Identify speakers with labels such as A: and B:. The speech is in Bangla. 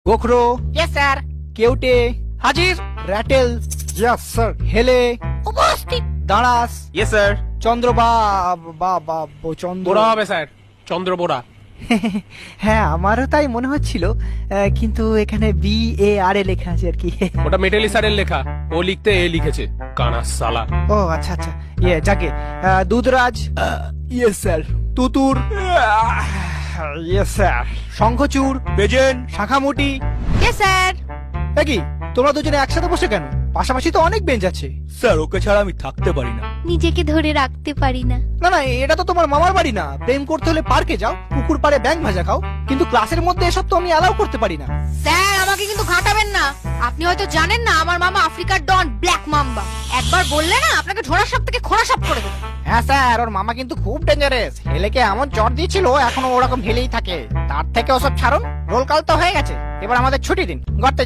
A: গোখরো,
B: ইয়েস স্যার।
A: কেউটে,
B: হাজির।
A: Ratel,
C: yes sir.
A: হেলে,
B: উপস্থিত।
A: দাঁড়াস,
D: ইয়েস স্যার।
A: চন্দ্র চন্দ্র।
E: বোরা হবে স্যার, চন্দ্র বোরা।
A: হ্যাঁ আমারও তাই মনে হচ্ছিল, কিন্তু এখানে BARA লেখা আছে আর কি।
E: ওটা মেটালি স্যারের লেখা, ও লিখতে এ লিখেছে, কানা সালা।
A: ও আচ্ছা আচ্ছা, যাকে দুধরাজ,
C: ইয়েস স্যার।
A: তুতুর,
C: ইয়েস স্যার।
A: শঙ্খচূড়,
D: প্রেজেন্ট।
A: শাখামুটি।
B: Yes sir.
A: কি তোমরা দুজনে একসাথে বসে কেন? পাশাপাশি তো অনেক বেঞ্চ আছে।
D: স্যার ওকে ছাড়া আমি থাকতে পারি না।
B: নিজেকে ধরে রাখতে পারি না।
A: না না, এটা তো তোমার মামার বাড়ি না। প্রেম করতে হলে পার্কে যাও, পুকুর পাড়ে ব্যাঙ ভাজা খাও, কিন্তু ক্লাসের মধ্যে এসব তো আমি অ্যালাউ করতে পারি না।
B: স্যার আমাকে কিন্তু ঘাটাবেন না। আপনি হয়তো জানেন না আমার মামা আফ্রিকার ডন ব্ল্যাক মাম্বা। একবার বললে না আপনাকে ঝোড়া সাপ থেকে খোঁড়া সাপ করে দেবো।
A: হ্যাঁ স্যার, ওর মামা কিন্তু খুব ডেঞ্জারাস। হেলেকে এমন চট দিয়েছিল, এখনো ওরকম হেলেই থাকে। তার থেকে ওসব ছাড়ুন, রোল কল তো হয়ে গেছে, এবার আমাদের ছুটি দিন, গড়তে